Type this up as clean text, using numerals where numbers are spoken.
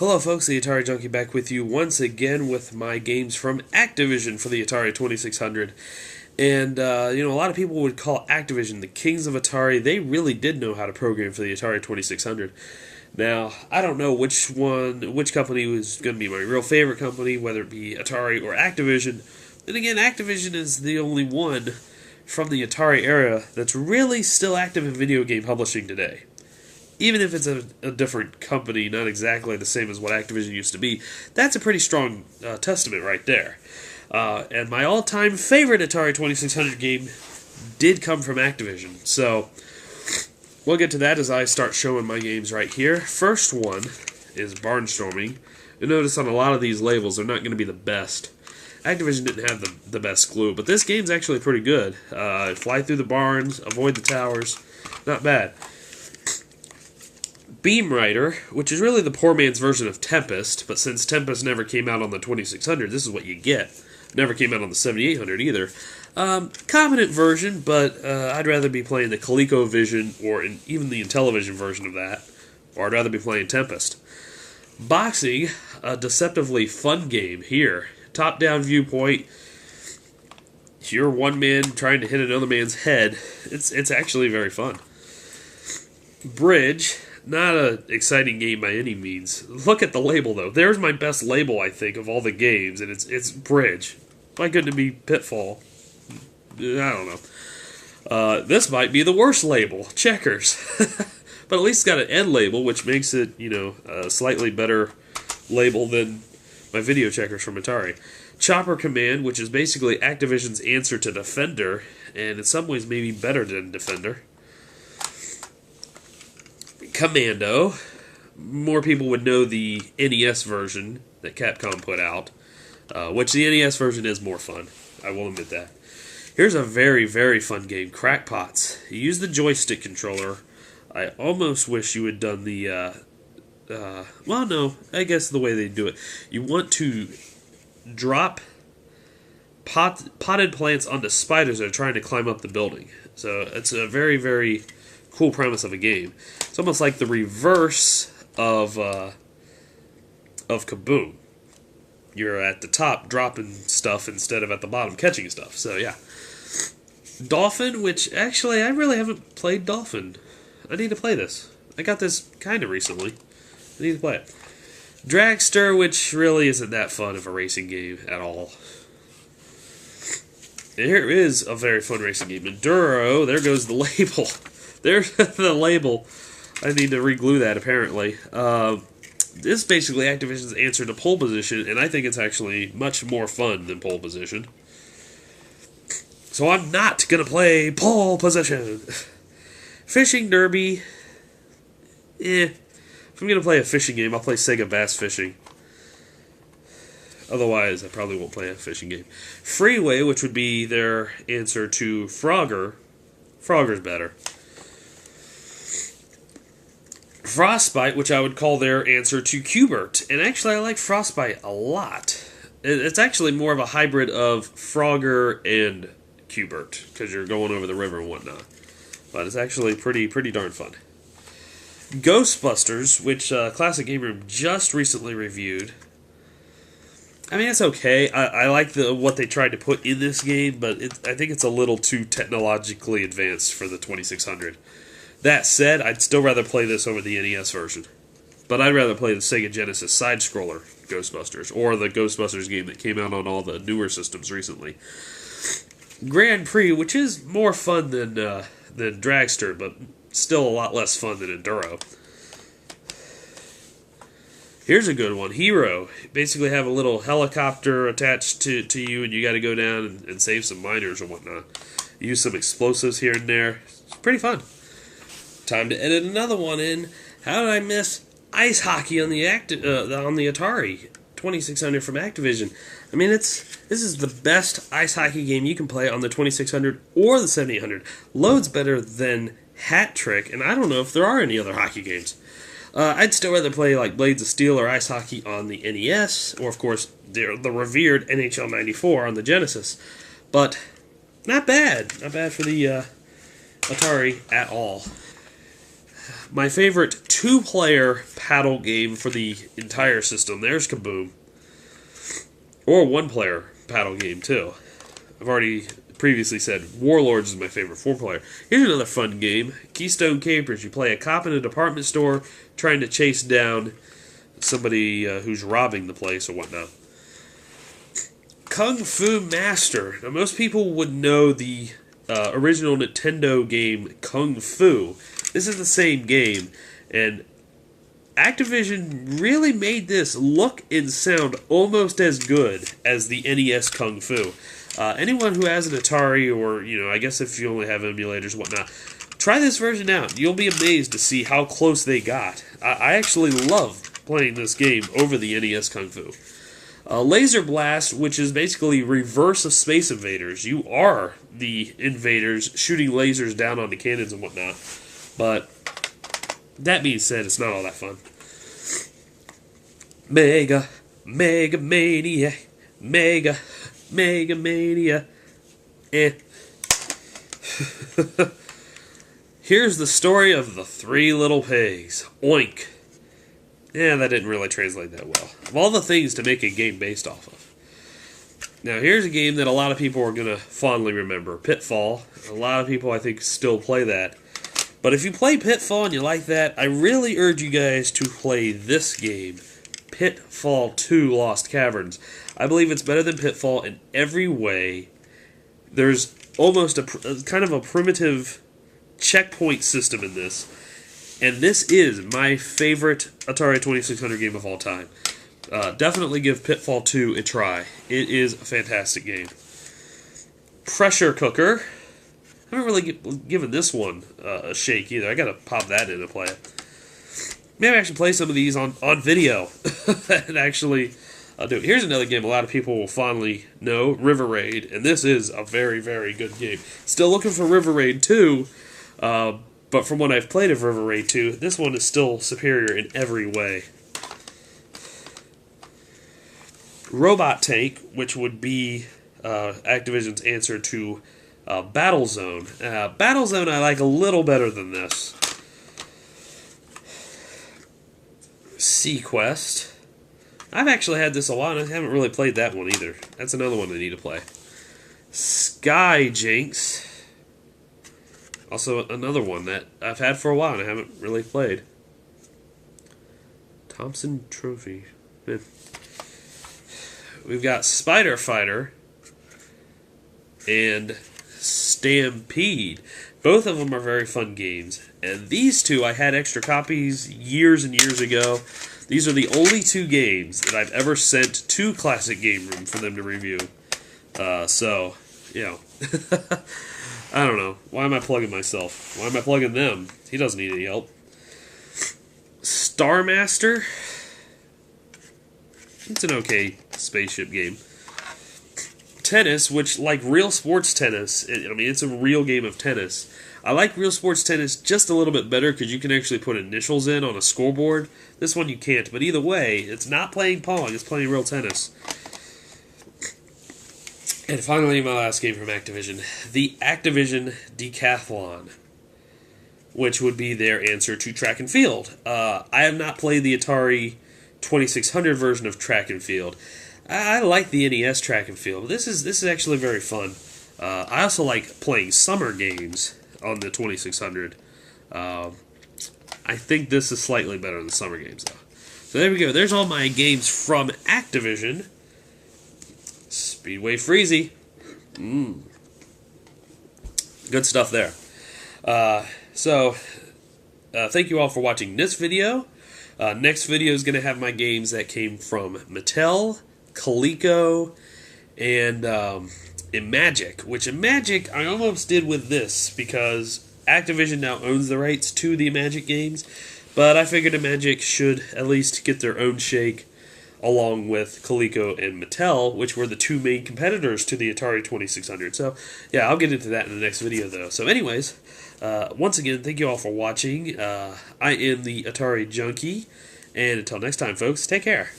Hello folks, the Atari Junkie back with you once again with my games from Activision for the Atari 2600. And, a lot of people would call Activision the kings of Atari. They really did know how to program for the Atari 2600. Now, I don't know which company was going to be my real favorite company, whether it be Atari or Activision. And again, Activision is the only one from the Atari era that's really still active in video game publishing today. Even if it's a different company, not exactly the same as what Activision used to be, that's a pretty strong testament right there. And my all-time favorite Atari 2600 game did come from Activision. So we'll get to that as I start showing my games right here. First one is Barnstorming. You'll notice on a lot of these labels, they're not going to be the best. Activision didn't have the best glue, but this game's actually pretty good. Fly through the barns, avoid the towers, not bad. Beam Rider, which is really the poor man's version of Tempest, but since Tempest never came out on the 2600, this is what you get. Never came out on the 7800 either. Competent version, but I'd rather be playing the ColecoVision or even the Intellivision version of that, or I'd rather be playing Tempest. Boxing, a deceptively fun game here. Top-down viewpoint. You're one man trying to hit another man's head. It's actually very fun. Bridge. Not an exciting game by any means. Look at the label, though. There's my best label, I think, of all the games, and it's Bridge. Why couldn't it be Pitfall? I don't know. This might be the worst label, Checkers. But at least it's got an end label, which makes it, a slightly better label than my video checkers from Atari. Chopper Command, which is basically Activision's answer to Defender, and in some ways maybe better than Defender. Commando. More people would know the NES version that Capcom put out, which the NES version is more fun. I will admit that. Here's a very, very fun game, Crackpots. You use the joystick controller. I almost wish you had done the, well, no, I guess the way they do it. You want to drop potted plants onto spiders that are trying to climb up the building. So it's a very, very cool premise of a game. It's almost like the reverse of Kaboom. You're at the top dropping stuff instead of at the bottom catching stuff. So yeah. Dolphin, which actually I really haven't played Dolphin. I need to play this. I got this kind of recently. I need to play it. Dragster, which really isn't that fun of a racing game at all. And here is a very fun racing game. Enduro, there goes the label. There's the label. I need to re-glue that, apparently. This is basically Activision's answer to Pole Position, and I think it's actually much more fun than Pole Position. So I'm not going to play Pole Position. Fishing Derby. If I'm going to play a fishing game, I'll play Sega Bass Fishing. Otherwise, I probably won't play a fishing game. Freeway, which would be their answer to Frogger. Frogger's better. Frostbite, which I would call their answer to Q*bert. And actually, I like Frostbite a lot. It's actually more of a hybrid of Frogger and Q*bert, because you're going over the river and whatnot. But it's actually pretty darn fun. Ghostbusters, which Classic Game Room just recently reviewed. I mean, it's okay. I like what they tried to put in this game, but I think it's a little too technologically advanced for the 2600. That said, I'd still rather play this over the NES version. But I'd rather play the Sega Genesis side-scroller Ghostbusters, or the Ghostbusters game that came out on all the newer systems recently. Grand Prix, which is more fun than Dragster, but still a lot less fun than Enduro. Here's a good one, Hero. You basically have a little helicopter attached to you, and you got to go down and save some miners and whatnot. Use some explosives here and there. It's pretty fun. Time to edit another one in. How did I miss ice hockey on the Atari 2600 from Activision? I mean, this is the best ice hockey game you can play on the 2600 or the 7800. Loads better than Hat Trick, and I don't know if there are any other hockey games. I'd still rather play like Blades of Steel or ice hockey on the NES, or of course the revered NHL 94 on the Genesis. But not bad. Not bad for the Atari at all. my favorite two-player paddle game for the entire system, there's Kaboom. Or one-player paddle game, too. I've already previously said Warlords is my favorite four-player. Here's another fun game, Keystone Capers. You play a cop in a department store trying to chase down somebody who's robbing the place or whatnot. Kung Fu Master. Now, most people would know the original Nintendo game Kung Fu. This is the same game, and Activision really made this look and sound almost as good as the NES Kung Fu. Anyone who has an Atari, or, I guess if you only have emulators and whatnot, try this version out. You'll be amazed to see how close they got. I actually love playing this game over the NES Kung Fu. Laser Blast, which is basically reverse of Space Invaders. You are the invaders shooting lasers down on the cannons and whatnot. But that being said, it's not all that fun. Mega Mania. Mega Mania. Here's the story of the three little pigs. Oink. Yeah, that didn't really translate that well. Of all the things to make a game based off of. Now, here's a game that a lot of people are going to fondly remember. Pitfall. A lot of people, I think, still play that. But if you play Pitfall and you like that, I really urge you guys to play this game. Pitfall 2 Lost Caverns. I believe it's better than Pitfall in every way. There's almost a kind of a primitive checkpoint system in this. And this is my favorite Atari 2600 game of all time. Definitely give Pitfall 2 a try. It is a fantastic game. Pressure Cooker. I haven't really given this one a shake either. I gotta pop that in and play it. Maybe I should play some of these on video and actually do it. Here's another game a lot of people will fondly know, River Raid, and this is a very, very good game. Still looking for River Raid 2, but from what I've played of River Raid 2, this one is still superior in every way. Robot Tank, which would be Activision's answer to Battlezone. Battlezone I like a little better than this. Sequest. I've actually had this a lot, and I haven't really played that one either. That's another one I need to play. Skyjinx. Also another one that I've had for a while and I haven't really played. Thompson Trophy. We've got Spider Fighter and Stampede. Both of them are very fun games. And these two, I had extra copies years and years ago. These are the only two games that I've ever sent to Classic Game Room for them to review. So, I don't know. Why am I plugging myself? Why am I plugging them? He doesn't need any help. Star Master. It's an okay spaceship game. Tennis, which, like real sports tennis, it's a real game of tennis. I like real sports tennis just a little bit better because you can actually put initials in on a scoreboard. This one you can't, but either way, it's not playing Pong, it's playing real tennis. And finally, my last game from Activision, the Activision Decathlon, which would be their answer to Track and Field. I have not played the Atari 2600 version of Track and Field. I like the NES Track and Field, but this is actually very fun. I also like playing summer games on the 2600. I think this is slightly better than the summer games, though. So there we go. There's all my games from Activision. Speedway Freezy. Good stuff there. Thank you all for watching this video. Next video is going to have my games that came from Mattel, Coleco, and Imagic. Which Imagic I almost did with this because Activision now owns the rights to the Imagic games. But I figured Imagic should at least get their own shake along with Coleco and Mattel, which were the two main competitors to the Atari 2600. So, yeah, I'll get into that in the next video, though. So, anyways, once again, thank you all for watching. I am the Atari Junkie, and until next time, folks, take care.